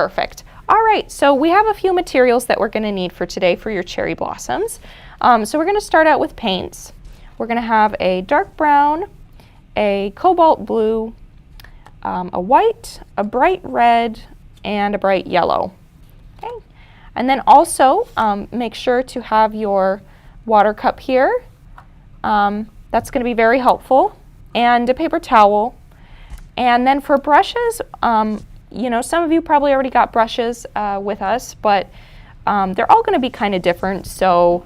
Perfect. All right, so we have a few materials that we're going to need for today for your cherry blossoms. So we're going to start out with paints. We're going to have a dark brown, a cobalt blue, a white, a bright red, and a bright yellow. Okay. And then also make sure to have your water cup here. That's going to be very helpful, and a paper towel. And then for brushes, you know, some of you probably already got brushes with us, but they're all going to be kind of different. So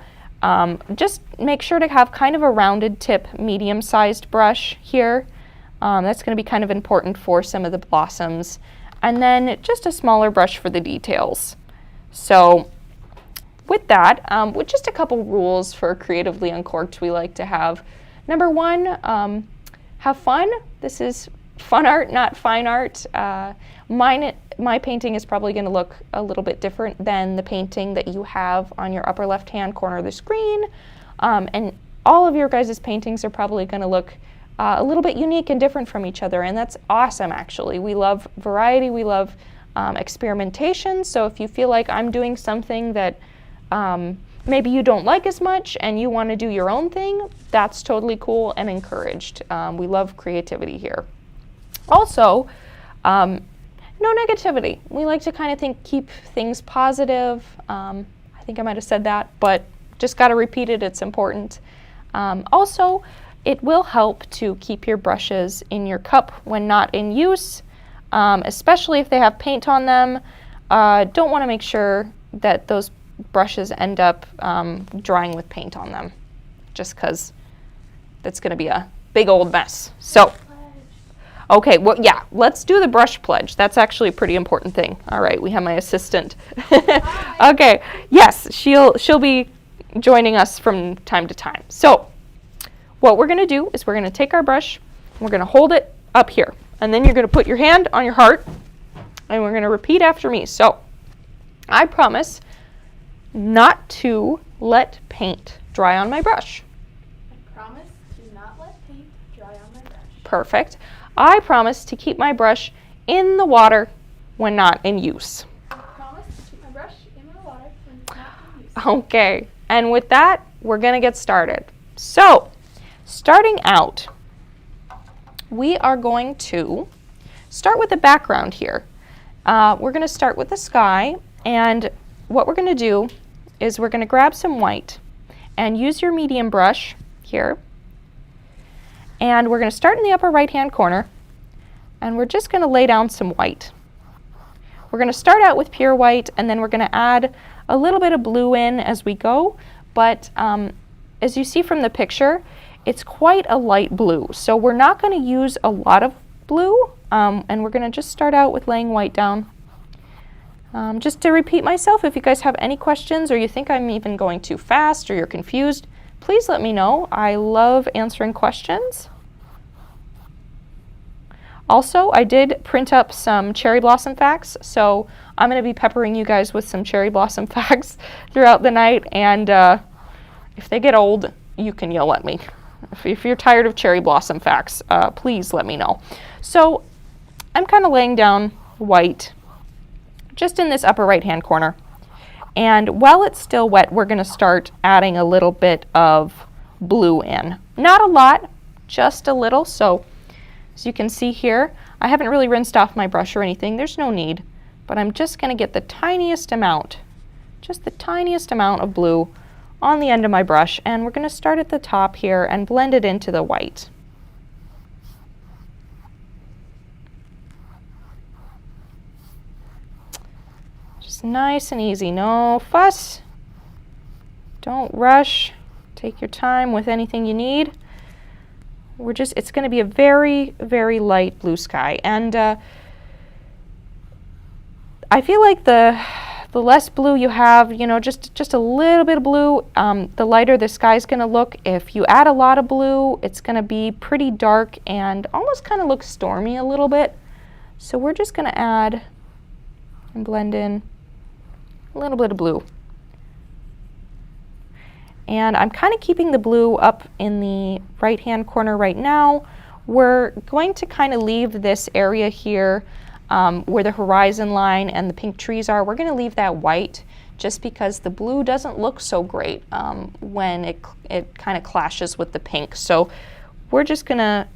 just make sure to have kind of a rounded tip, medium-sized brush here. That's going to be kind of important for some of the blossoms. And then just a smaller brush for the details. So with that, with just a couple rules for Creatively Uncorked we like to have. Number one, have fun. This is fun art, not fine art. My painting is probably going to look a little bit different than the painting that you have on your upper left-hand corner of the screen. And all of your guys' paintings are probably going to look a little bit unique and different from each other, and that's awesome, actually. We love variety, we love experimentation, so if you feel like I'm doing something that maybe you don't like as much and you want to do your own thing, that's totally cool and encouraged. We love creativity here. Also, no negativity. We like to kind of keep things positive. I think I might have said that, but just got to repeat it, it's important. Also, it will help to keep your brushes in your cup when not in use, especially if they have paint on them. Don't want to make sure that those brushes end up drying with paint on them, just because that's going to be a big old mess. So, okay, well, yeah, let's do the brush pledge. That's actually a pretty important thing. All right, we have my assistant. Okay, yes, she'll be joining us from time to time. So, what we're going to do is we're going to take our brush, we're going to hold it up here, and then you're going to put your hand on your heart, and we're going to repeat after me. So, I promise not to let paint dry on my brush. I promise to not let paint dry on my brush. Perfect. I promise to keep my brush in the water when not in use. I promise to keep my brush in the water when it's not in use. Okay, and with that, we're going to get started. So, starting out, we are going to start with the background here. We're going to start with the sky, and what we're going to do is we're going to grab some white and use your medium brush here, and we're going to start in the upper right-hand corner, and we're just going to lay down some white. We're going to start out with pure white, and then we're going to add a little bit of blue in as we go, but as you see from the picture, it's quite a light blue, so we're not going to use a lot of blue, and we're going to just start out with laying white down. Just to repeat myself, if you guys have any questions or you think I'm even going too fast or you're confused, please let me know. I love answering questions. Also, I did print up some cherry blossom facts, so I'm going to be peppering you guys with some cherry blossom facts throughout the night, and if they get old, you can yell at me. If you're tired of cherry blossom facts, please let me know. So I'm kind of laying down white just in this upper right-hand corner. And while it's still wet, we're going to start adding a little bit of blue in. Not a lot, just a little. So as you can see here, I haven't really rinsed off my brush or anything. There's no need, but I'm just going to get the tiniest amount, just the tiniest amount of blue on the end of my brush, and we're going to start at the top here and blend it into the white. Just nice and easy, no fuss, don't rush, take your time with anything you need. It's going to be a very, very light blue sky, and I feel like the less blue you have, you know, just a little bit of blue, the lighter the sky's going to look. If you add a lot of blue, it's going to be pretty dark and almost kind of look stormy a little bit. So we're just going to add and blend in a little bit of blue. And I'm kind of keeping the blue up in the right-hand corner right now. We're going to kind of leave this area here where the horizon line and the pink trees are, we're going to leave that white just because the blue doesn't look so great when it kind of clashes with the pink. So we're just gonna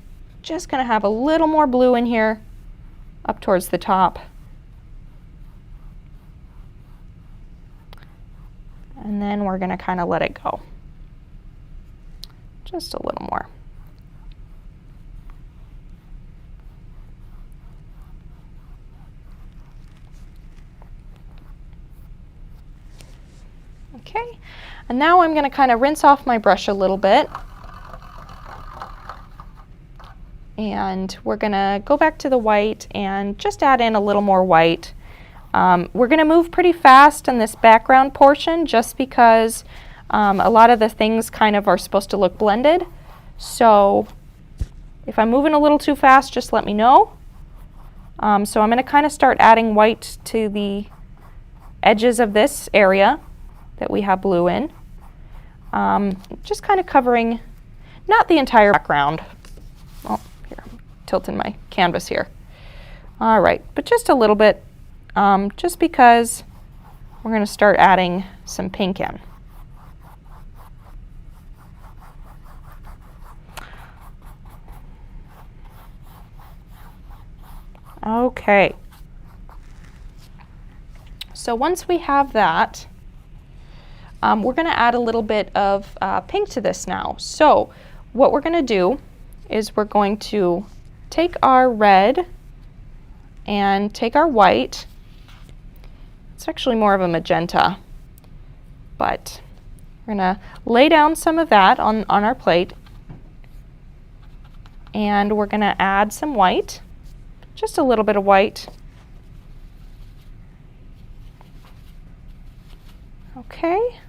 have a little more blue in here up towards the top. And then we're gonna kind of let it go. Just a little more. Okay, and now I'm going to kind of rinse off my brush a little bit. And we're going to go back to the white and just add in a little more white. We're going to move pretty fast in this background portion just because a lot of the things kind of are supposed to look blended. So if I'm moving a little too fast, just let me know. So I'm going to kind of start adding white to the edges of this area that we have blue in. Just kind of covering, not the entire background. Oh, here, I'm tilting my canvas here. All right, but just a little bit, just because we're going to start adding some pink in. Okay. So once we have that, we're going to add a little bit of pink to this now. So what we're going to do is we're going to take our red and take our white. It's actually more of a magenta, but we're going to lay down some of that on our plate. And we're going to add some white, just a little bit of white. Okay.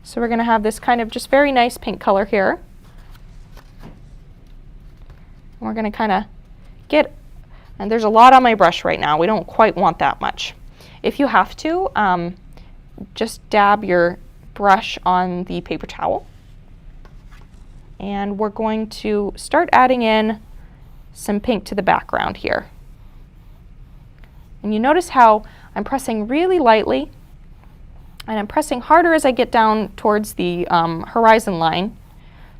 So we're going to have this kind of just very nice pink color here. We're going to kind of get, and there's a lot on my brush right now. We don't quite want that much. If you have to, just dab your brush on the paper towel. And we're going to start adding in some pink to the background here. And you notice how I'm pressing really lightly. And I'm pressing harder as I get down towards the horizon line.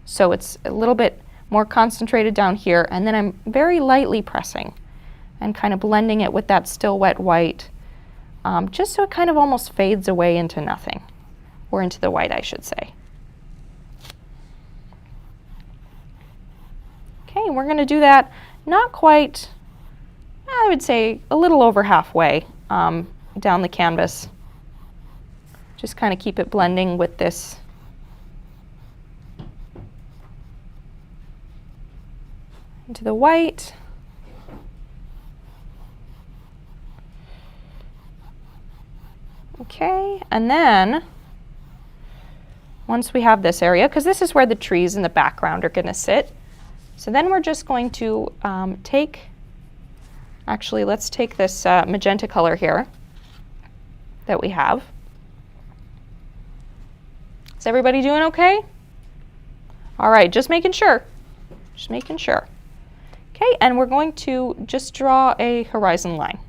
So it's a little bit more concentrated down here. And then I'm very lightly pressing and kind of blending it with that still wet white, just so it kind of almost fades away into nothing, or into the white, I should say. Okay, and we're going to do that not quite, I would say a little over halfway down the canvas. Just kind of keep it blending with this into the white. Okay, and then once we have this area, because this is where the trees in the background are going to sit, so then we're just going to actually let's take this magenta color here that we have. Is everybody doing okay? All right, just making sure. Just making sure. Okay, and we're going to just draw a horizon line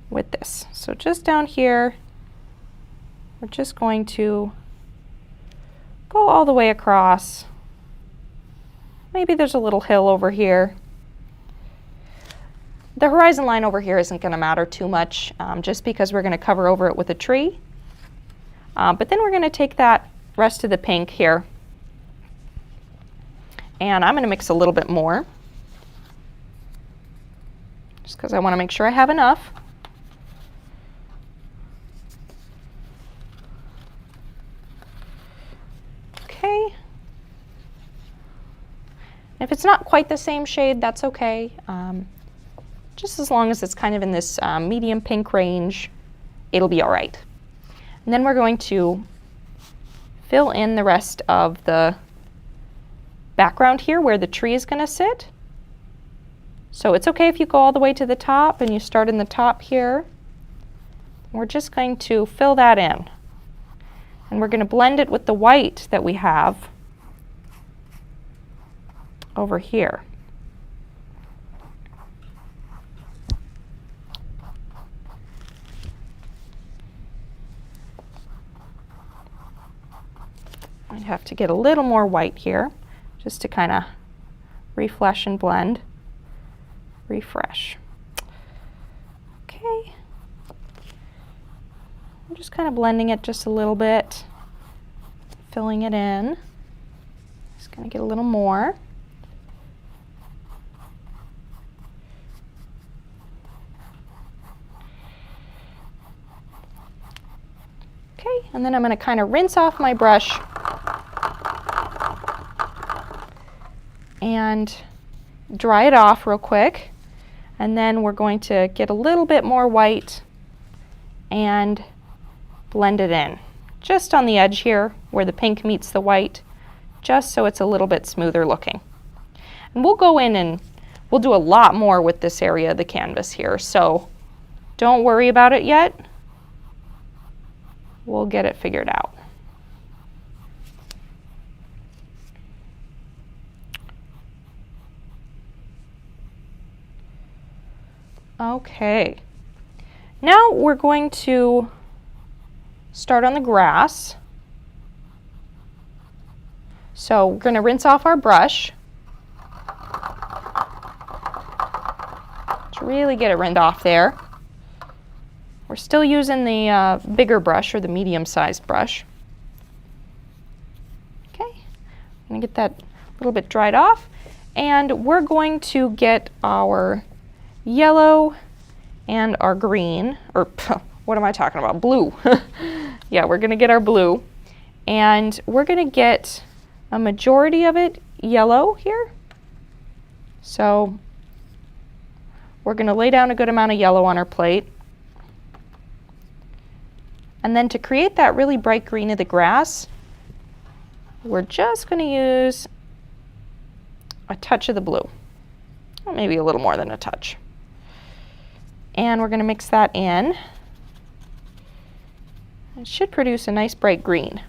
with this. So just down here, we're just going to go all the way across. Maybe there's a little hill over here. The horizon line over here isn't going to matter too much, just because we're going to cover over it with a tree. But then we're going to take that rest of the pink here, and I'm going to mix a little bit more, just because I want to make sure I have enough. Okay. If it's not quite the same shade, that's okay. Just as long as it's kind of in this medium pink range, it'll be all right. And then we're going to fill in the rest of the background here where the tree is going to sit. So it's okay if you go all the way to the top and you start in the top here. We're just going to fill that in. And we're going to blend it with the white that we have over here. I have to get a little more white here just to kind of refresh and blend. Refresh. Okay. I'm just kind of blending it just a little bit, filling it in. Just going to get a little more. Okay, and then I'm going to kind of rinse off my brush and dry it off real quick. And then we're going to get a little bit more white and blend it in. Just on the edge here where the pink meets the white, just so it's a little bit smoother looking. And we'll go in and we'll do a lot more with this area of the canvas here, so don't worry about it yet. We'll get it figured out. Okay, now we're going to start on the grass. So we're going to rinse off our brush. To really get it rinsed off there. We're still using the bigger brush or the medium-sized brush. Okay, I'm going to get that a little bit dried off, and we're going to get our yellow and our green, or what am I talking about? Blue. Yeah, we're going to get our blue, and we're going to get a majority of it yellow here. So we're going to lay down a good amount of yellow on our plate. And then to create that really bright green of the grass, we're just going to use a touch of the blue. Or maybe a little more than a touch. And we're going to mix that in. It should produce a nice bright green.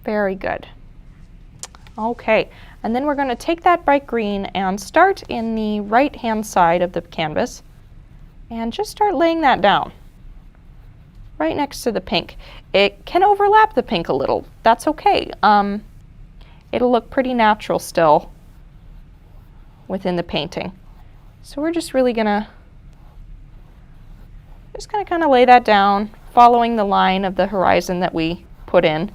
Very good. Okay, and then we're going to take that bright green and start in the right-hand side of the canvas and just start laying that down right next to the pink. It can overlap the pink a little. That's okay. It'll look pretty natural still within the painting. So we're just really gonna kind of lay that down, following the line of the horizon that we put in.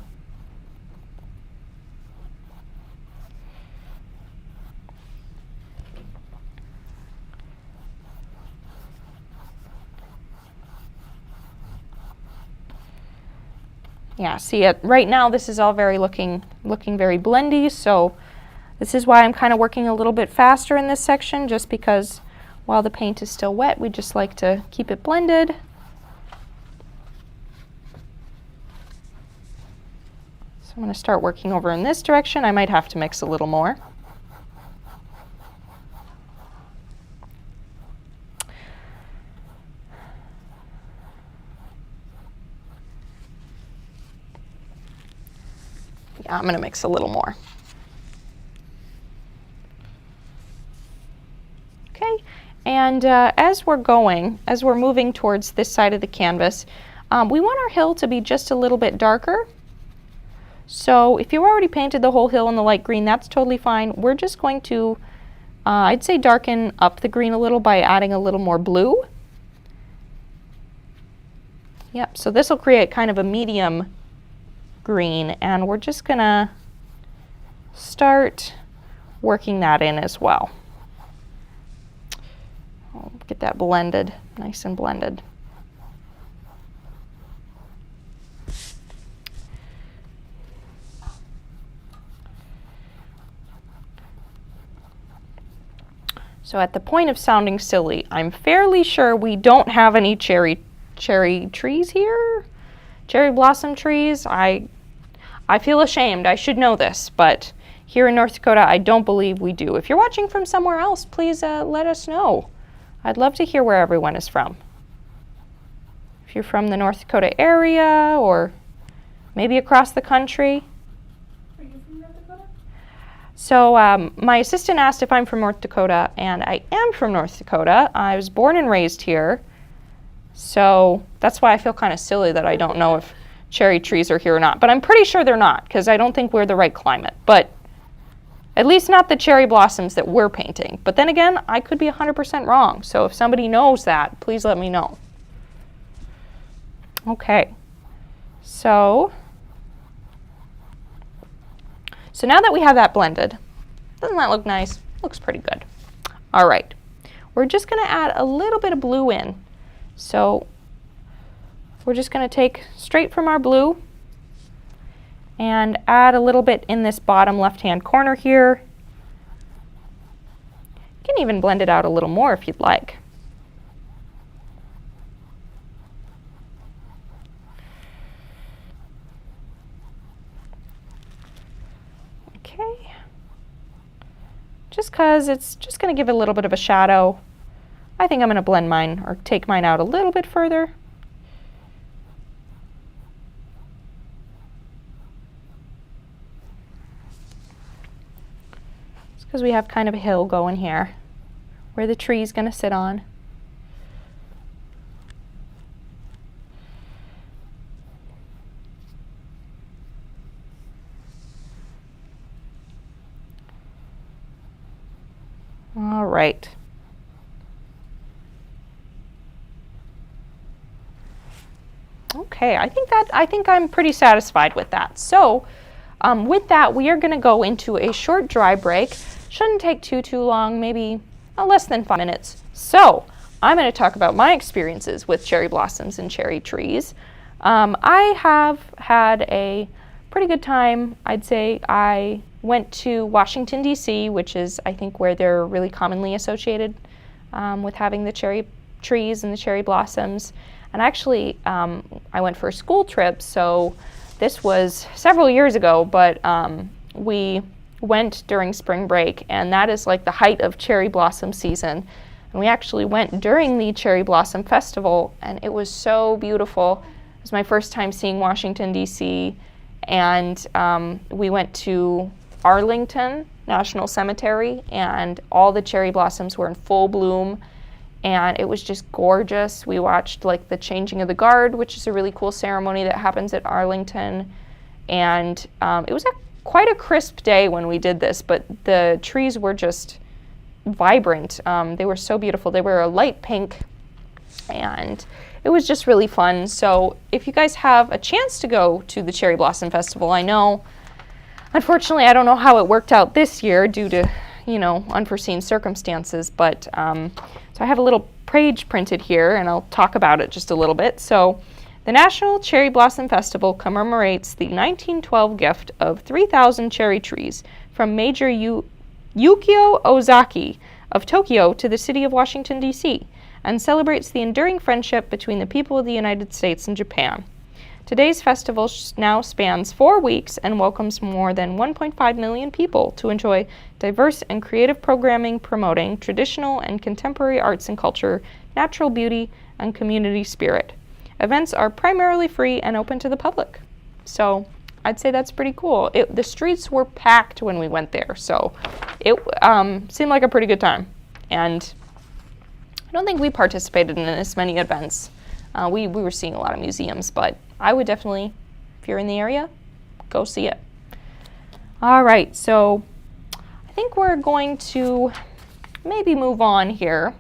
Yeah, see it right now, this is all looking very blendy, so this is why I'm kind of working a little bit faster in this section, just because while the paint is still wet, we just like to keep it blended. So I'm going to start working over in this direction. I might have to mix a little more. Yeah, I'm going to mix a little more. Okay, and as we're moving towards this side of the canvas, we want our hill to be just a little bit darker. So if you already painted the whole hill in the light green, that's totally fine. We're just going to, I'd say, darken up the green a little by adding a little more blue. Yep, so this will create kind of a medium green, and we're just gonna start working that in as well. I'll get that blended, nice and blended. So at the point of sounding silly, I'm fairly sure we don't have any cherry trees here. Cherry blossom trees. I feel ashamed. I should know this, but here in North Dakota, I don't believe we do. If you're watching from somewhere else, please let us know. I'd love to hear where everyone is from. If you're from the North Dakota area or maybe across the country. Are you from North Dakota? So my assistant asked if I'm from North Dakota, and I am from North Dakota. I was born and raised here. So that's why I feel kind of silly that I don't know if cherry trees are here or not. But I'm pretty sure they're not, because I don't think we're the right climate. But at least not the cherry blossoms that we're painting. But then again, I could be 100% wrong. So if somebody knows that, please let me know. Okay. So now that we have that blended, doesn't that look nice? Looks pretty good. All right. We're just going to add a little bit of blue in. So we're just going to take straight from our blue and add a little bit in this bottom left-hand corner here. You can even blend it out a little more if you'd like. Okay. Just because it's just going to give it a little bit of a shadow, I think I'm going to blend mine or take mine out a little bit further. Because we have kind of a hill going here where the tree is going to sit on. All right. Okay, I think I'm pretty satisfied with that. So with that, we are going to go into a short dry break. Shouldn't take too long, maybe less than 5 minutes. So I'm going to talk about my experiences with cherry blossoms and cherry trees. I have had a pretty good time. I'd say I went to Washington, D.C., which is, I think, where they're really commonly associated with having the cherry trees and the cherry blossoms. And actually, I went for a school trip, so this was several years ago, but we went during spring break, and that is like the height of cherry blossom season. And we actually went during the Cherry Blossom Festival, and it was so beautiful. It was my first time seeing Washington, D.C., and we went to Arlington National Cemetery, and all the cherry blossoms were in full bloom, and it was just gorgeous. We watched like the changing of the guard, which is a really cool ceremony that happens at Arlington, and it was quite a crisp day when we did this, but the trees were just vibrant. They were so beautiful. They were a light pink, and it was just really fun. So if you guys have a chance to go to the Cherry Blossom Festival, I know, unfortunately, I don't know how it worked out this year due to, unforeseen circumstances, but so I have a little page printed here, and I'll talk about it just a little bit. So the National Cherry Blossom Festival commemorates the 1912 gift of 3,000 cherry trees from Major Yukio Ozaki of Tokyo to the city of Washington, D.C., and celebrates the enduring friendship between the people of the United States and Japan. Today's festival now spans 4 weeks and welcomes more than 1.5 million people to enjoy diverse and creative programming promoting traditional and contemporary arts and culture, natural beauty, and community spirit. Events are primarily free and open to the public. So I'd say that's pretty cool. The streets were packed when we went there, so it seemed like a pretty good time. And I don't think we participated in as many events. We were seeing a lot of museums, but I would definitely, if you're in the area, go see it. All right, so I think we're going to maybe move on here.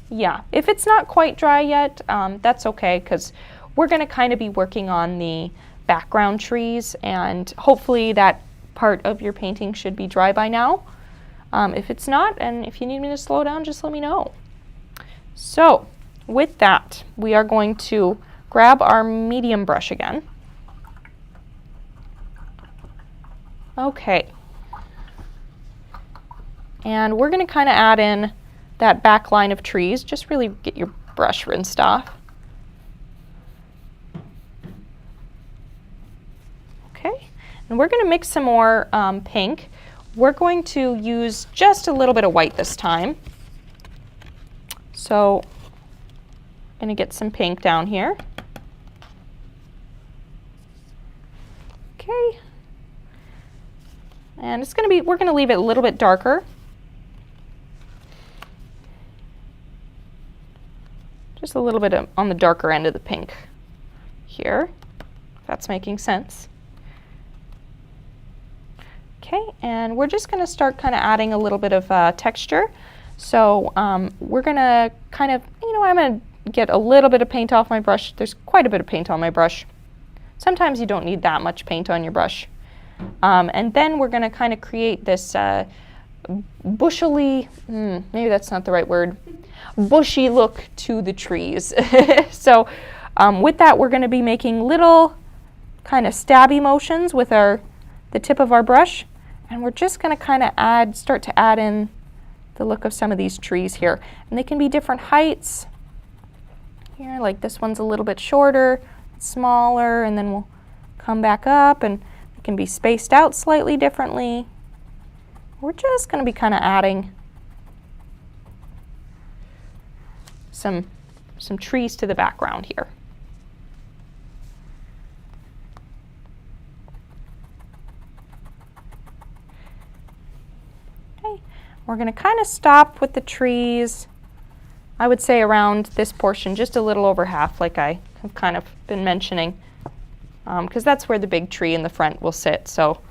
Yeah, if it's not quite dry yet, that's okay, because we're going to kind of be working on the background trees, and hopefully that part of your painting should be dry by now. If it's not, and if you need me to slow down, just let me know. So with that, we are going to grab our medium brush again. Okay. And we're going to kind of add in that back line of trees. Just really get your brush rinsed off. Okay. And we're going to mix some more pink. We're going to use just a little bit of white this time. So I'm going to get some pink down here. Okay. And it's going to be, we're going to leave it a little bit darker. Just a little bit on the darker end of the pink here, if that's making sense. Okay, and we're just going to start kind of adding a little bit of texture. So we're going to kind of, I'm going to get a little bit of paint off my brush. There's quite a bit of paint on my brush. Sometimes you don't need that much paint on your brush. And then we're going to kind of create this bushily, maybe that's not the right word, bushy look to the trees. So with that, we're going to be making little kind of stabby motions with the tip of our brush, and we're just going to kind of start to add in the look of some of these trees here. And they can be different heights. Here, like this one's a little bit shorter, smaller, and then we'll come back up, and it can be spaced out slightly differently. We're just going to be kind of adding some trees to the background here. Okay, we're going to kind of stop with the trees, I would say around this portion, just a little over half, like I have kind of been mentioning, because that's where the big tree in the front will sit, so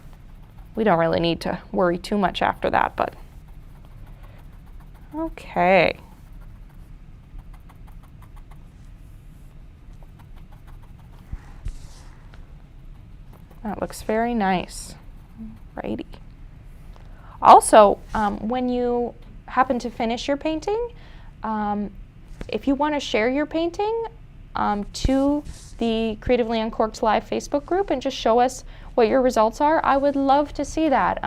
we don't really need to worry too much after that, but okay. That looks very nice. Righty. Also, when you happen to finish your painting, if you want to share your painting to the Creatively Uncorked Live Facebook group and just show us what your results are, I would love to see that.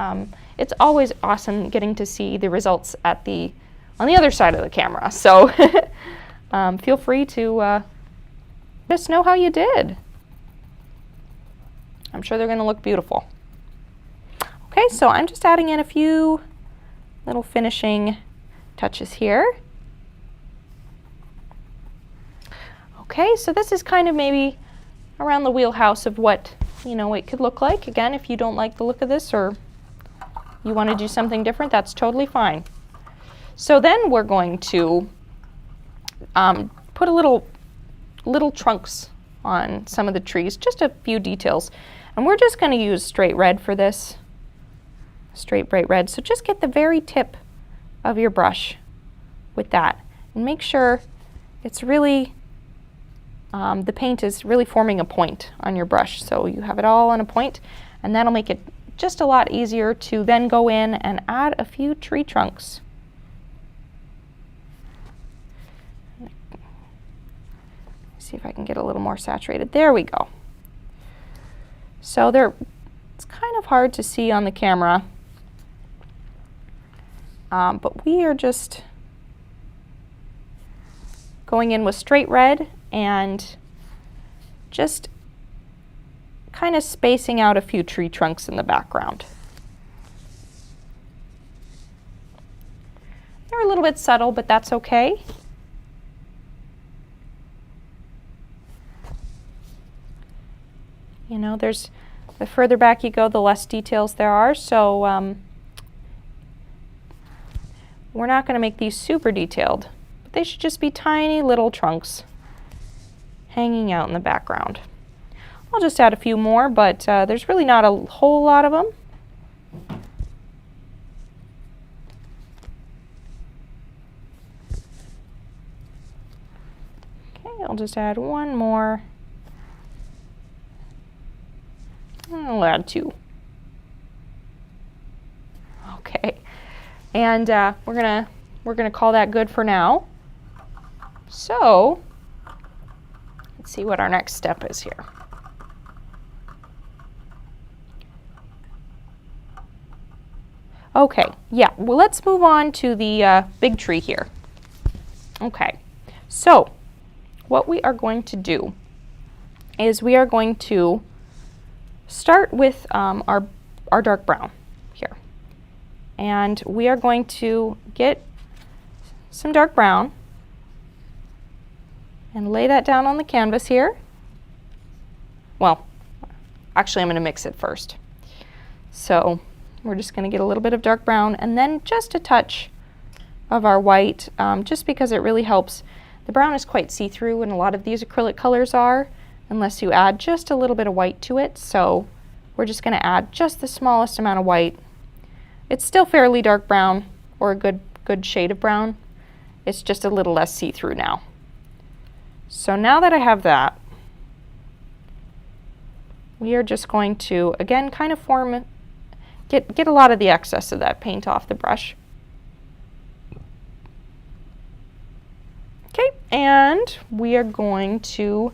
It's always awesome getting to see the results on the other side of the camera. So feel free to let us know how you did. I'm sure they're going to look beautiful. Okay, so I'm just adding in a few little finishing touches here. Okay, so this is kind of maybe around the wheelhouse of what it could look like. Again, if you don't like the look of this or you want to do something different, that's totally fine. So then we're going to put a little trunks on some of the trees, just a few details. And we're just going to use straight red for this, straight bright red. So just get the very tip of your brush with that and make sure it's really, the paint is really forming a point on your brush. So you have it all on a point, and that'll make it just a lot easier to then go in and add a few tree trunks. See if I can get a little more saturated. There we go. So it's kind of hard to see on the camera, but we are just going in with straight red and just kind of spacing out a few tree trunks in the background. They're a little bit subtle, but that's okay. There's the further back you go, the less details there are, so we're not going to make these super detailed, but they should just be tiny little trunks hanging out in the background. I'll just add a few more, but there's really not a whole lot of them. Okay, I'll just add one more. I'll add two. Okay, and we're gonna call that good for now. So let's see what our next step is here. Okay, yeah, well, let's move on to the big tree here. Okay, so what we are going to do is we are going to start with our dark brown here. And we are going to get some dark brown and lay that down on the canvas here. Well, actually I'm going to mix it first. So we're just going to get a little bit of dark brown and then just a touch of our white, just because it really helps. The brown is quite see-through, and a lot of these acrylic colors are, unless you add just a little bit of white to it. So we're just going to add just the smallest amount of white. It's still fairly dark brown, or a good shade of brown. It's just a little less see-through now. So now that I have that, we are just going to, again, kind of get a lot of the excess of that paint off the brush. Okay, and we are going to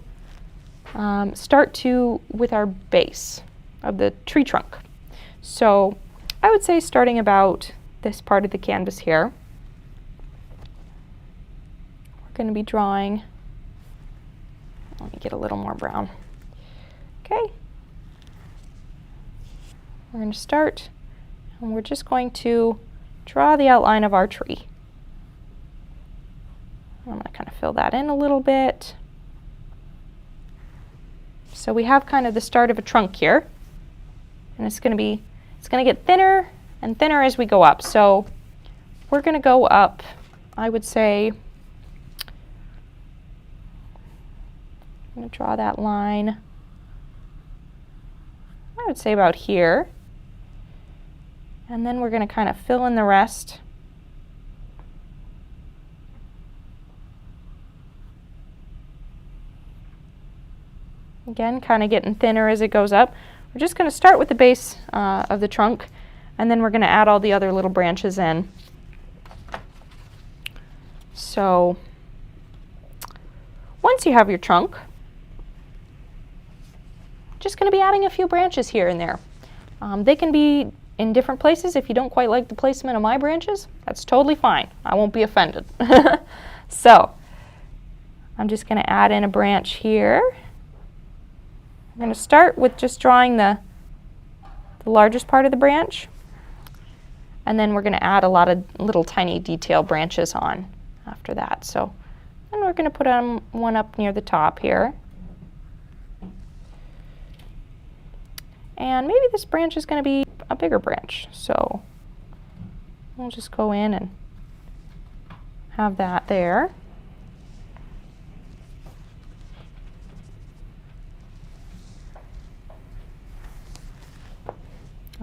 start with our base of the tree trunk. So I would say starting about this part of the canvas here, we're going to be drawing, let me get a little more brown. Okay, we're going to start, and we're just going to draw the outline of our tree. I'm going to kind of fill that in a little bit. So we have kind of the start of a trunk here, and it's going to get thinner and thinner as we go up. So we're going to go up, I would say, I'm going to draw that line, I would say about here, and then we're going to kind of fill in the rest. Again, kind of getting thinner as it goes up. We're just going to start with the base of the trunk, and then we're going to add all the other little branches in. So once you have your trunk, just going to be adding a few branches here and there. They can be in different places. If you don't quite like the placement of my branches, that's totally fine. I won't be offended. So I'm just going to add in a branch here. I'm going to start with just drawing the largest part of the branch, and then we're going to add a lot of little tiny detail branches on after that. So then we're going to put one up near the top here. And maybe this branch is going to be a bigger branch, so we'll just go in and have that there.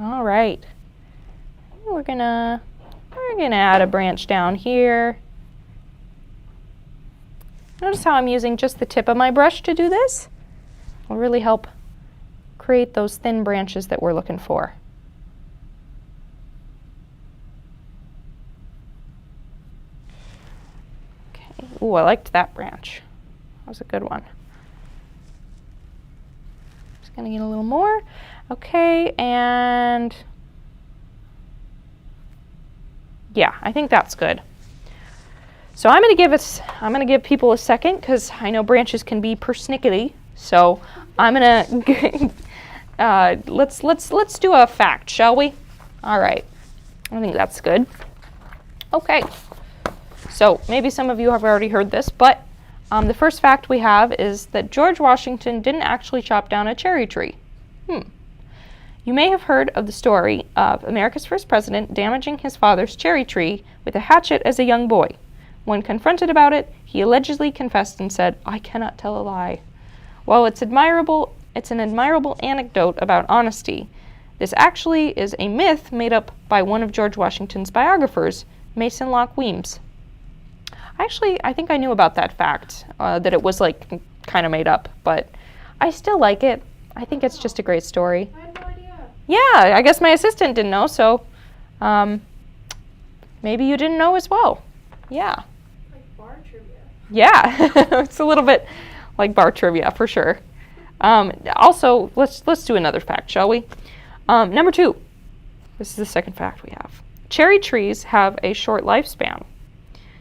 All right, we're gonna add a branch down here. Notice how I'm using just the tip of my brush to do this. Will really help create those thin branches that we're looking for. Okay. Ooh, I liked that branch. That was a good one. Just gonna get a little more. Okay, and yeah, I think that's good. So I'm gonna give people a second, because I know branches can be persnickety. So I'm gonna let's do a fact, shall we? All right, I think that's good. Okay, so maybe some of you have already heard this, but the first fact we have is that George Washington didn't actually chop down a cherry tree. You may have heard of the story of America's first president damaging his father's cherry tree with a hatchet as a young boy. When confronted about it, he allegedly confessed and said, "I cannot tell a lie." While it's an admirable anecdote about honesty, this actually is a myth made up by one of George Washington's biographers, Mason Locke Weems. Actually, I think I knew about that fact, that it was like kind of made up, but I still like it. I think it's just a great story. I had no idea. Yeah, I guess my assistant didn't know, so maybe you didn't know as well. Yeah. Like bar trivia. Yeah, it's a little bit like bar trivia for sure. Also, let's do another fact, shall we? Number 2. This is the second fact we have. Cherry trees have a short lifespan.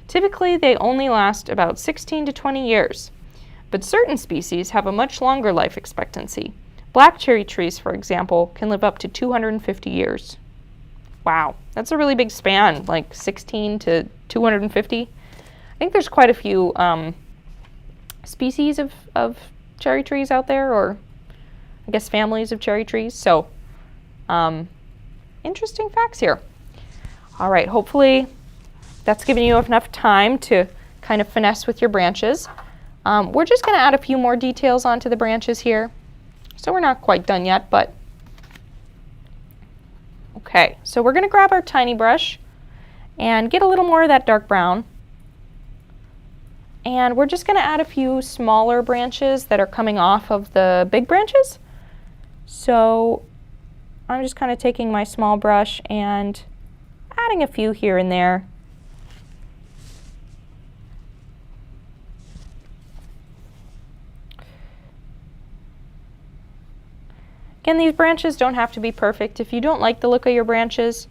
Typically, they only last about 16 to 20 years, but certain species have a much longer life expectancy. Black cherry trees, for example, can live up to 250 years. Wow, that's a really big span, like 16 to 250. I think there's quite a few species of cherry trees out there, or I guess families of cherry trees. So interesting facts here. All right, hopefully that's giving you enough time to kind of finesse with your branches. We're just going to add a few more details onto the branches here. So we're not quite done yet, but okay. So we're going to grab our tiny brush and get a little more of that dark brown. And we're just going to add a few smaller branches that are coming off of the big branches. So I'm just kind of taking my small brush and adding a few here and there. Again, these branches don't have to be perfect. If you don't like the look of your branches,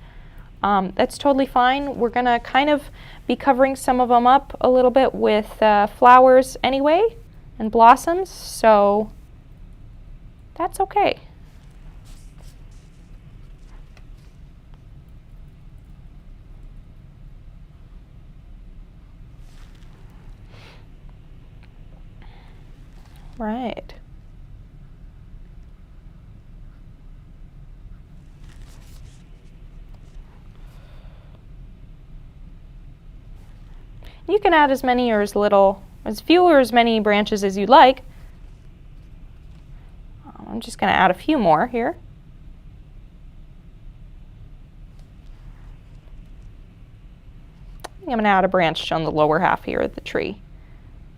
that's totally fine. We're gonna kind of be covering some of them up a little bit with flowers anyway and blossoms, so that's okay. Right. You can add as many or as little, as few or as many branches as you'd like. I'm just going to add a few more here. I think I'm going to add a branch on the lower half here of the tree.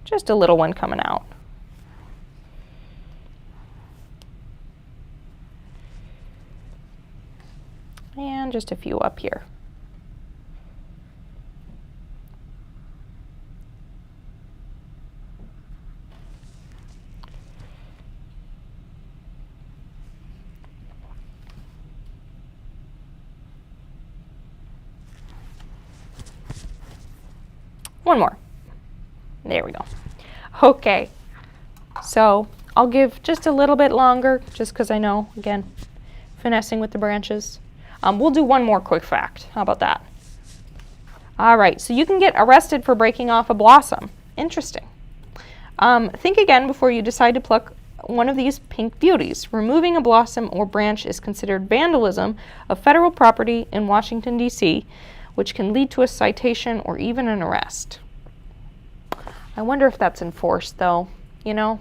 Just a little one coming out. And just a few up here. One more. There we go. Okay, so I'll give just a little bit longer, just because I know, again, finessing with the branches. We'll do one more quick fact. How about that? All right, so you can get arrested for breaking off a blossom. Interesting. Think again before you decide to pluck one of these pink beauties. Removing a blossom or branch is considered vandalism of federal property in Washington, D.C., which can lead to a citation or even an arrest. I wonder if that's enforced, though, you know?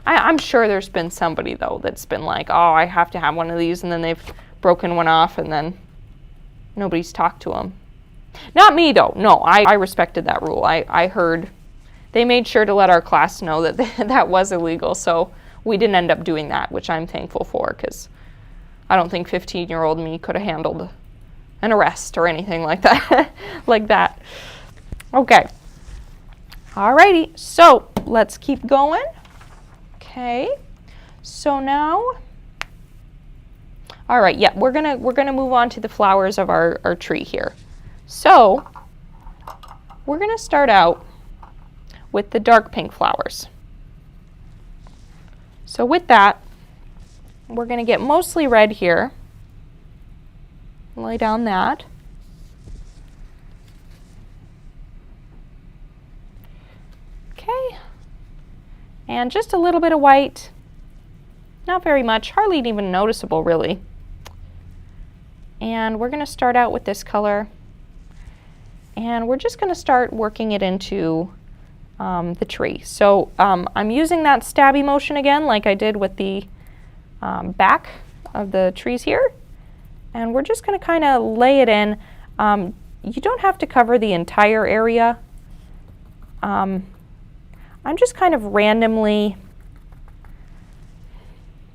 I'm sure there's been somebody, though, that's been like, oh, I have to have one of these, and then they've broken one off, and then nobody's talked to them. Not me, though. No, I respected that rule. I heard they made sure to let our class know that that was illegal, so we didn't end up doing that, which I'm thankful for, because I don't think 15-year-old me could have handled an arrest or anything like that. Like that. Okay. Alrighty, so let's keep going. Okay. So now, all right, yeah, we're gonna move on to the flowers of our tree here. So we're gonna start out with the dark pink flowers. So with that, we're gonna get mostly red here. Lay down that. Okay. And just a little bit of white. Not very much, hardly even noticeable really. And we're going to start out with this color. And we're just going to start working it into the tree. So I'm using that stabby motion again like I did with the back of the trees here. And we're just going to kind of lay it in. You don't have to cover the entire area. I'm just kind of randomly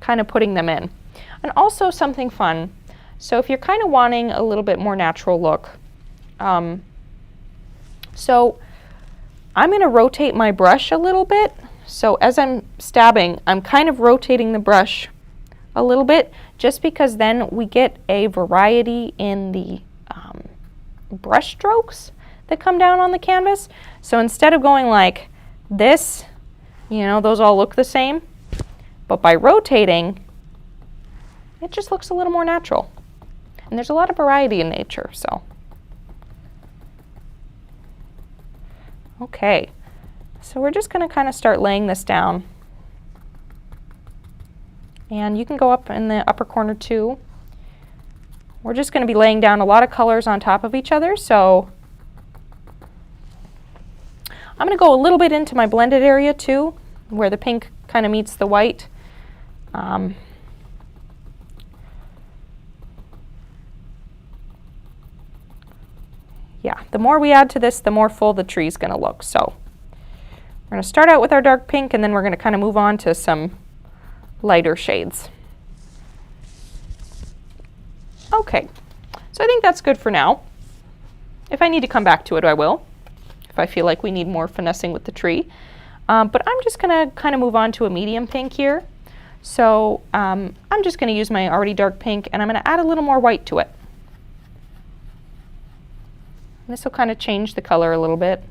kind of putting them in. And also something fun. So if you're kind of wanting a little bit more natural look, so I'm going to rotate my brush a little bit. So as I'm stabbing, I'm kind of rotating the brush a little bit, just because then we get a variety in the brush strokes that come down on the canvas. So instead of going like this, you know, those all look the same, but by rotating, it just looks a little more natural. And there's a lot of variety in nature, so. Okay, so we're just going to kind of start laying this down. And you can go up in the upper corner too. we're just going to be laying down a lot of colors on top of each other, so I'm going to go a little bit into my blended area too, where the pink kind of meets the white. Yeah, the more we add to this, the more full the tree is going to look. So we're going to start out with our dark pink, and then we're going to kind of move on to some lighter shades. Okay, so I think that's good for now. If I need to come back to it, I will, if I feel like we need more finessing with the tree. But I'm just going to kind of move on to a medium pink here. So I'm just going to use my already dark pink, and I'm going to add a little more white to it. This will kind of change the color a little bit.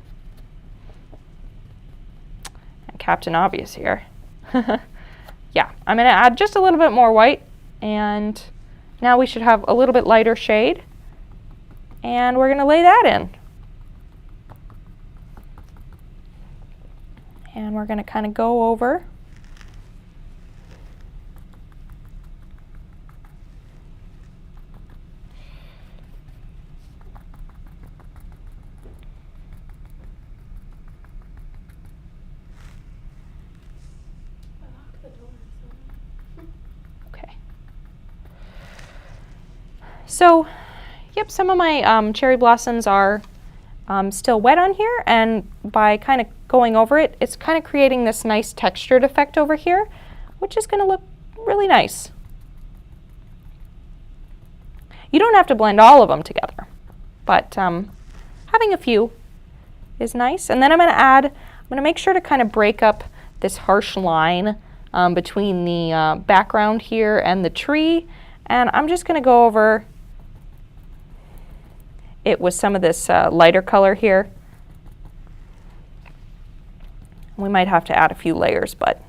Captain Obvious here. Yeah, I'm going to add just a little bit more white, and now we should have a little bit lighter shade, and we're going to lay that in. And we're going to kind of go over So, yep, some of my cherry blossoms are still wet on here, and by kind of going over it, it's kind of creating this nice textured effect over here, which is going to look really nice. You don't have to blend all of them together, but having a few is nice. And then I'm going to make sure to kind of break up this harsh line between the background here and the tree, and I'm just going to go over it with some of this lighter color here. We might have to add a few layers, but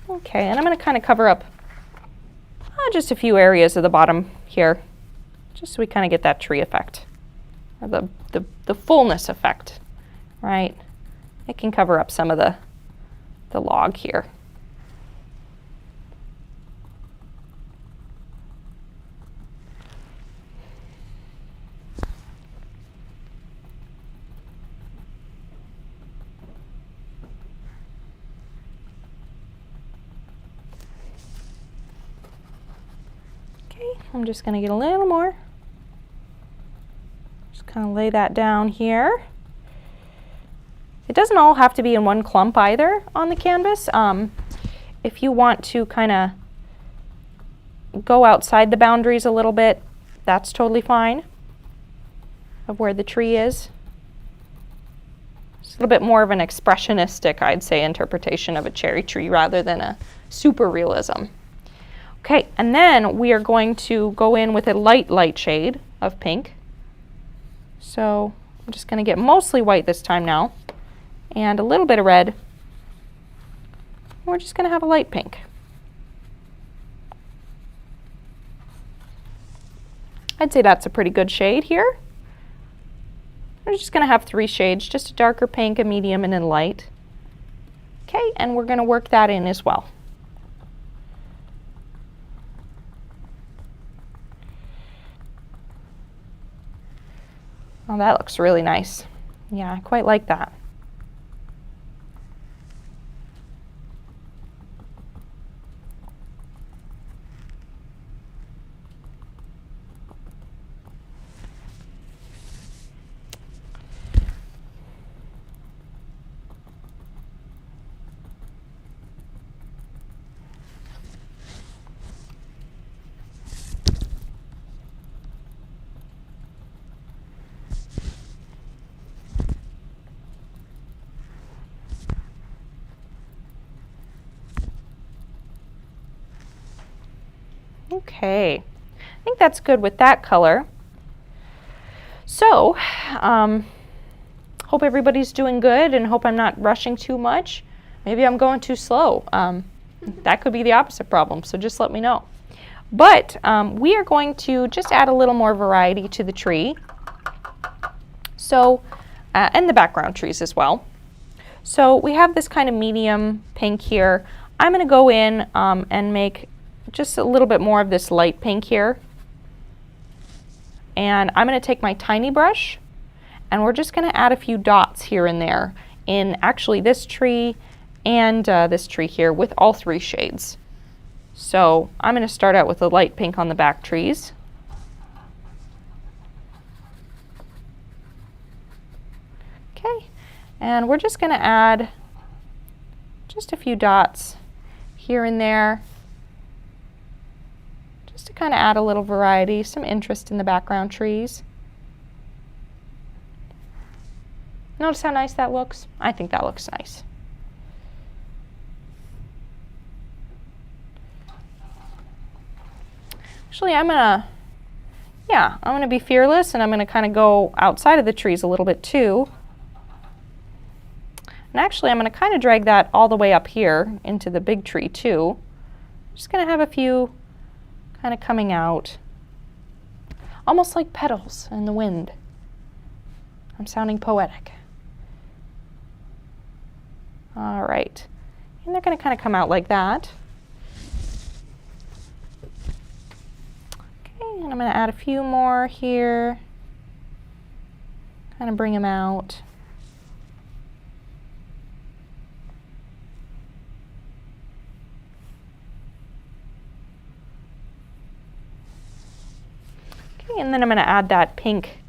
okay. And I'm going to kind of cover up just a few areas of the bottom here, just so we kind of get that tree effect, or the fullness effect, right? It can cover up some of the log here. I'm just going to get a little more. Just kind of lay that down here. It doesn't all have to be in one clump either on the canvas. If you want to kind of go outside the boundaries a little bit, that's totally fine, of where the tree is. It's a little bit more of an expressionistic, I'd say, interpretation of a cherry tree rather than a super realism. Okay, and then we are going to go in with a light shade of pink. So I'm just going to get mostly white this time now, and a little bit of red. We're just going to have a light pink. I'd say that's a pretty good shade here. We're just going to have 3 shades, just a darker pink, a medium, and a light. Okay, and we're going to work that in as well. Oh, that looks really nice. Yeah, I quite like that. Okay, I think that's good with that color. So, hope everybody's doing good, and hope I'm not rushing too much. Maybe I'm going too slow. That could be the opposite problem, so just let me know. But we are going to just add a little more variety to the tree. So, and the background trees as well. So we have this kind of medium pink here. I'm going to go in and make just a little bit more of this light pink here. And I'm going to take my tiny brush and we're just going to add a few dots here and there in actually this tree and this tree here with all three shades. So I'm going to start out with the light pink on the back trees. Okay, and we're just going to add just a few dots here and there, just to kind of add a little variety, some interest in the background trees. Notice how nice that looks? I think that looks nice. Actually, I'm gonna be fearless and I'm gonna kind of go outside of the trees a little bit too. And actually, I'm gonna kind of drag that all the way up here into the big tree too. Just gonna have a few kind of coming out, almost like petals in the wind. I'm sounding poetic. All right, and they're gonna kind of come out like that. Okay, and I'm gonna add a few more here, kind of bring them out. Okay, and then I'm gonna add that pink,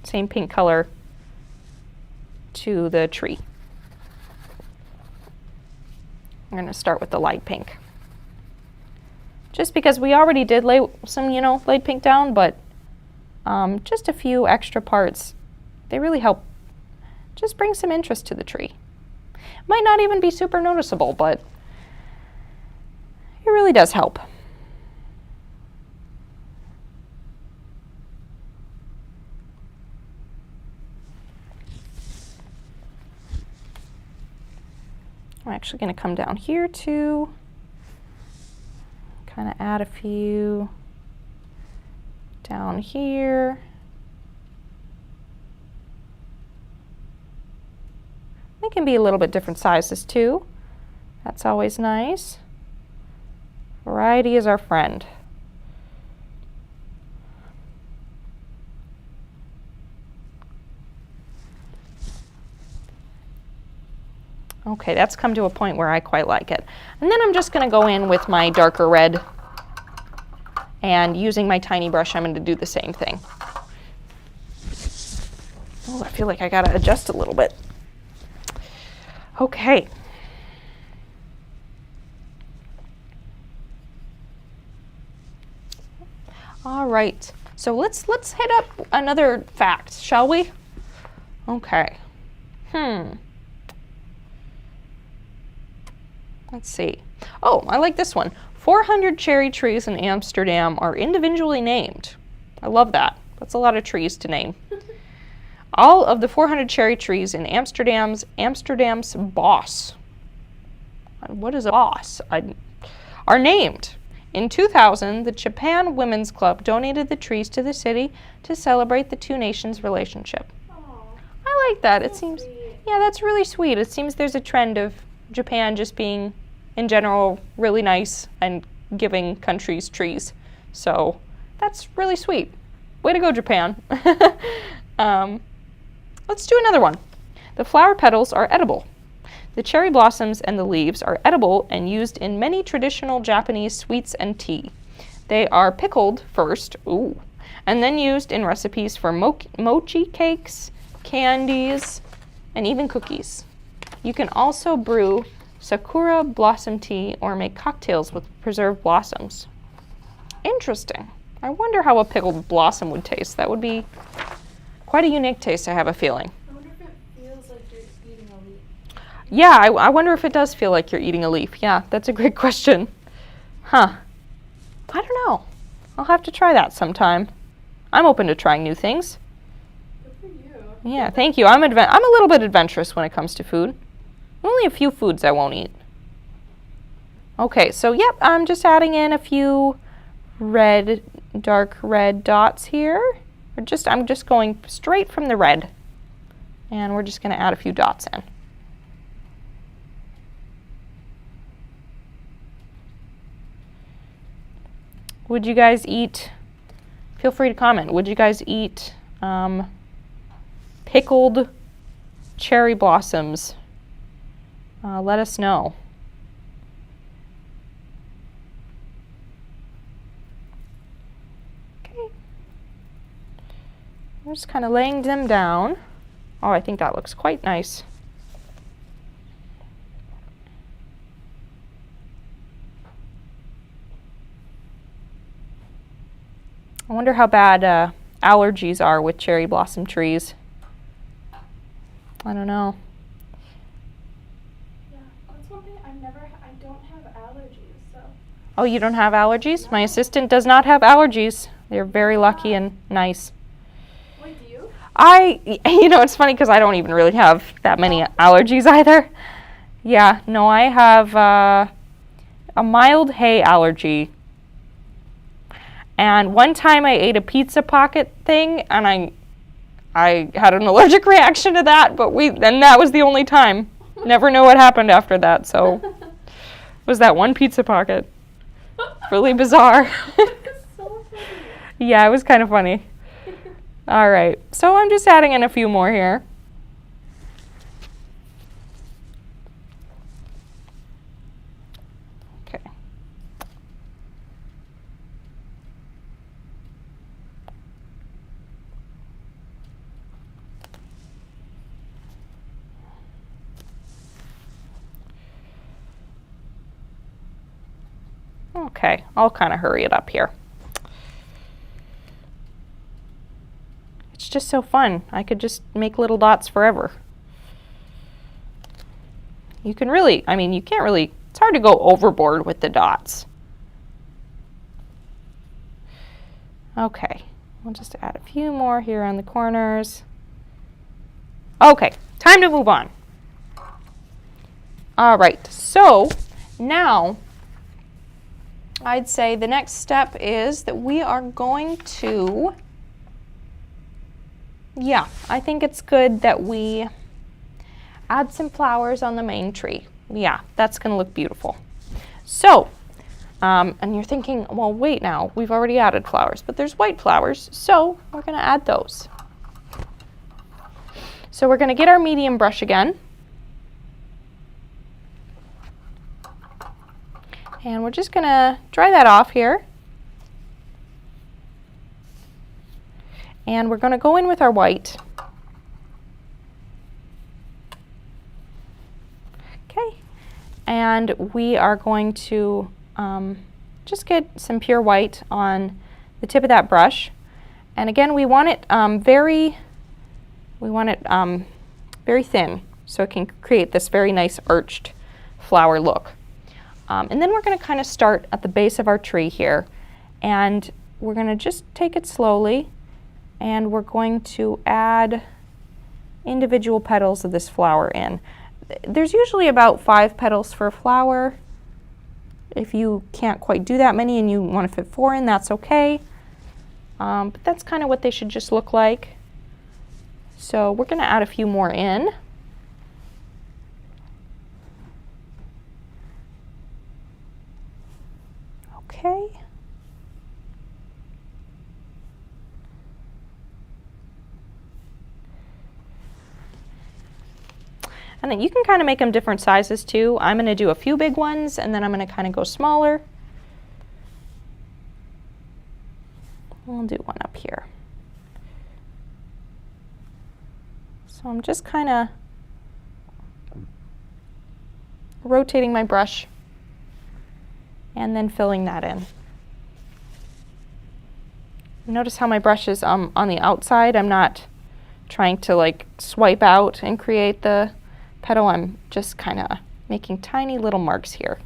same pink color to the tree. I'm going to start with the light pink. Just because we already did lay some, light pink down, but just a few extra parts, they really help just bring some interest to the tree. Might not even be super noticeable, but it really does help. I'm actually going to come down here too, kind of add a few down here. They can be a little bit different sizes too. That's always nice. Variety is our friend. Okay, that's come to a point where I quite like it. And then I'm just going to go in with my darker red, and using my tiny brush, I'm going to do the same thing. Oh, I feel like I got to adjust a little bit. Okay. All right, so let's hit up another fact, shall we? Okay. Let's see. Oh, I like this one. 400 cherry trees in Amsterdam are individually named. I love that. That's a lot of trees to name. All of the 400 cherry trees in Amsterdam's Bos. What is a Bos? Are named. In 2000, the Japan Women's Club donated the trees to the city to celebrate the two nations' relationship. Aww, I like that. It so seems, sweet. yeah, that's really sweet. It seems there's a trend of Japan just being, in general, really nice and giving countries trees. So that's really sweet. Way to go, Japan. Let's do another one. The flower petals are edible. The cherry blossoms and the leaves are edible and used in many traditional Japanese sweets and tea. They are pickled first, and then used in recipes for mochi cakes, candies, and even cookies. You can also brew sakura blossom tea or make cocktails with preserved blossoms. Interesting. I wonder how a pickled blossom would taste. That would be quite a unique taste, I have a feeling. I wonder if it feels like you're eating a leaf. Yeah, I wonder if it does feel like you're eating a leaf. Yeah, that's a great question. Huh. I don't know. I'll have to try that sometime. I'm open to trying new things. Good for you. Yeah, thank you. I'm a little bit adventurous when it comes to food. Only a few foods I won't eat. Okay, so yep, I'm just adding in a few dark red dots here. I'm just going straight from the red. And we're just going to add a few dots in. Would you guys eat, feel free to comment, would you guys eat pickled cherry blossoms? Let us know. Okay. I'm just kind of laying them down. Oh, I think that looks quite nice. I wonder how bad allergies are with cherry blossom trees. I don't know. Yeah, that's one thing I don't have allergies, so. Oh, you don't have allergies? No. My assistant does not have allergies. They're very lucky and nice. Wait, do you? You know, it's funny because I don't even really have that many allergies either. Yeah, no, I have a mild hay allergy. And one time I ate a pizza pocket thing and I had an allergic reaction to that, and that was the only time. Never know what happened after that, so it was that one pizza pocket. Really bizarre. So funny. Yeah, it was kind of funny. All right, so I'm just adding in a few more here. Okay. Okay, I'll kind of hurry it up here. It's just so fun. I could just make little dots forever. You can really, I mean, you can't really, it's hard to go overboard with the dots. Okay, we'll just add a few more here on the corners. Okay, time to move on. All right, so now I'd say the next step is that we are going to, yeah, I think it's good that we add some flowers on the main tree. Yeah, that's going to look beautiful. So, and you're thinking, well, wait now, we've already added flowers, but there's white flowers, so we're going to add those. So we're going to get our medium brush again. And we're just going to dry that off here. And we're going to go in with our white. Okay. And we are going to just get some pure white on the tip of that brush. And again, we want it very thin, so it can create this very nice arched flower look. And then we're going to kind of start at the base of our tree here, and we're going to just take it slowly, and we're going to add individual petals of this flower in. There's usually about 5 petals for a flower. If you can't quite do that many and you want to fit 4 in, that's okay. But that's kind of what they should just look like. So we're going to add a few more in. Okay. And then you can kind of make them different sizes too. I'm going to do a few big ones and then I'm going to kind of go smaller. We'll do one up here. So I'm just kind of rotating my brush and then filling that in. Notice how my brush is on the outside. I'm not trying to like swipe out and create the petal. I'm just kind of making tiny little marks here.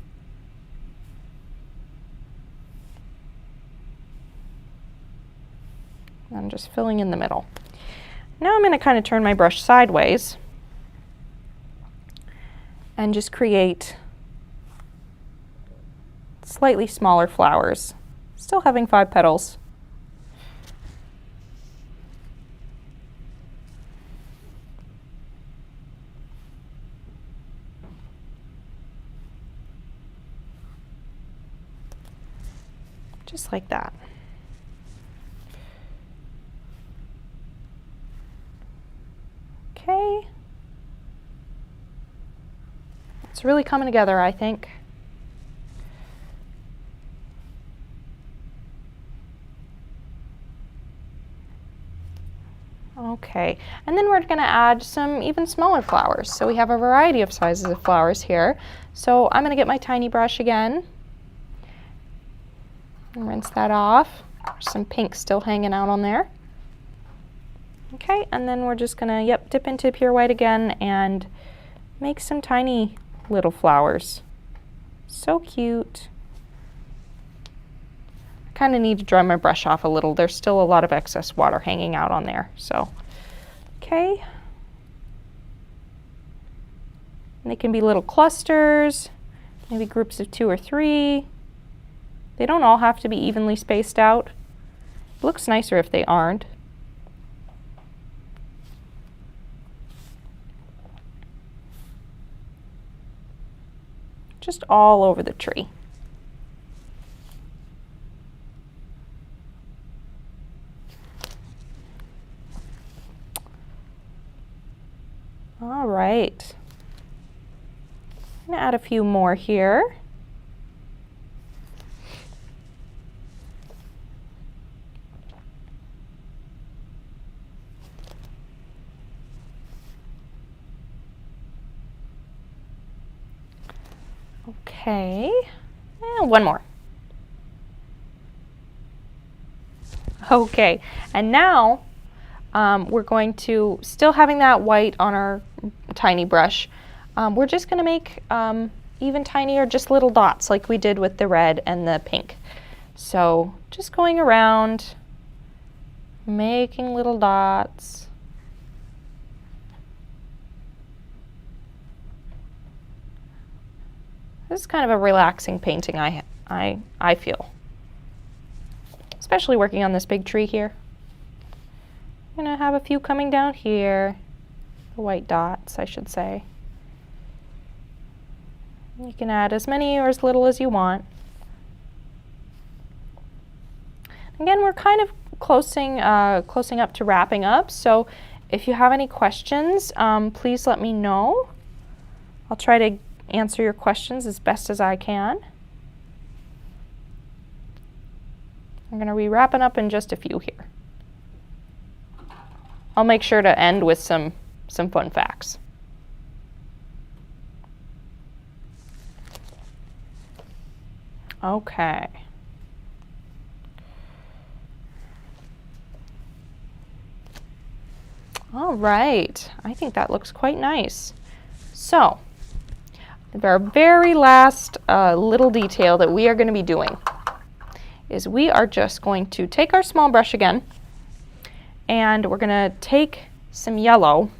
I'm just filling in the middle. Now I'm going to kind of turn my brush sideways and just create slightly smaller flowers, still having 5 petals. just like that. Okay. It's really coming together, I think. Okay, and then we're going to add some even smaller flowers. So we have a variety of sizes of flowers here. So I'm going to get my tiny brush again and rinse that off. There's some pink still hanging out on there. Okay, and then we're just going to, dip into pure white again and make some tiny little flowers. So cute. I kind of need to dry my brush off a little. There's still a lot of excess water hanging out on there. So, okay. And they can be little clusters, maybe groups of 2 or 3. They don't all have to be evenly spaced out. It looks nicer if they aren't. Just all over the tree. All right. I'm going to add a few more here. Okay, and one more. Okay, and now we're going to, still having that white on our tiny brush, we're just going to make even tinier, just little dots like we did with the red and the pink. So just going around, making little dots. This is kind of a relaxing painting, I feel. Especially working on this big tree here. I'm going to have a few coming down here. The white dots, I should say. You can add as many or as little as you want. Again, we're kind of closing up to wrapping up, so if you have any questions, please let me know. I'll try to answer your questions as best as I can. I'm going to be wrapping up in just a few here. I'll make sure to end with some fun facts. Okay. All right, I think that looks quite nice. So, our very last little detail that we are going to be doing is we are just going to take our small brush again, and we're going to take some yellow.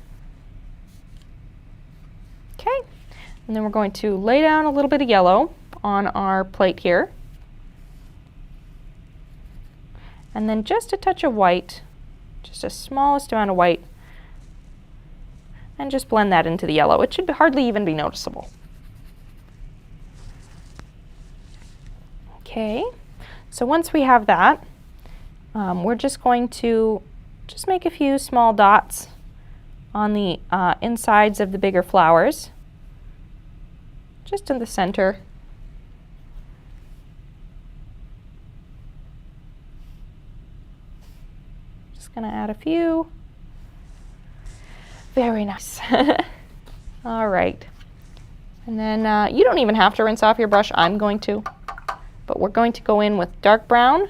Okay, and then we're going to lay down a little bit of yellow on our plate here. And then just a touch of white, just the smallest amount of white, and just blend that into the yellow. It should hardly even be noticeable. Okay, so once we have that, we're just going to make a few small dots on the insides of the bigger flowers, just in the center. Just going to add a few. Very nice. All right. And then you don't even have to rinse off your brush. I'm going to. But we're going to go in with dark brown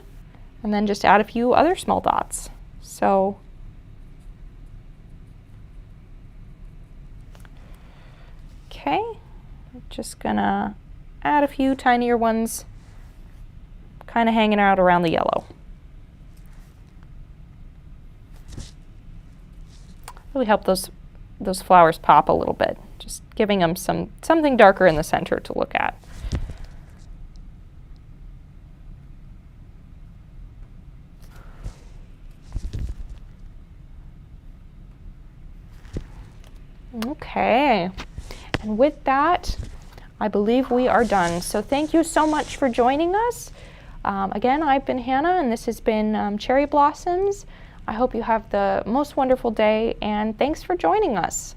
and then just add a few other small dots. So okay, I'm just gonna add a few tinier ones kind of hanging out around the yellow. Really help those flowers pop a little bit, just giving them something darker in the center to look at. Okay, and with that, I believe we are done. So thank you so much for joining us. Again, I've been Hannah, and this has been Cherry Blossoms. I hope you have the most wonderful day, and thanks for joining us.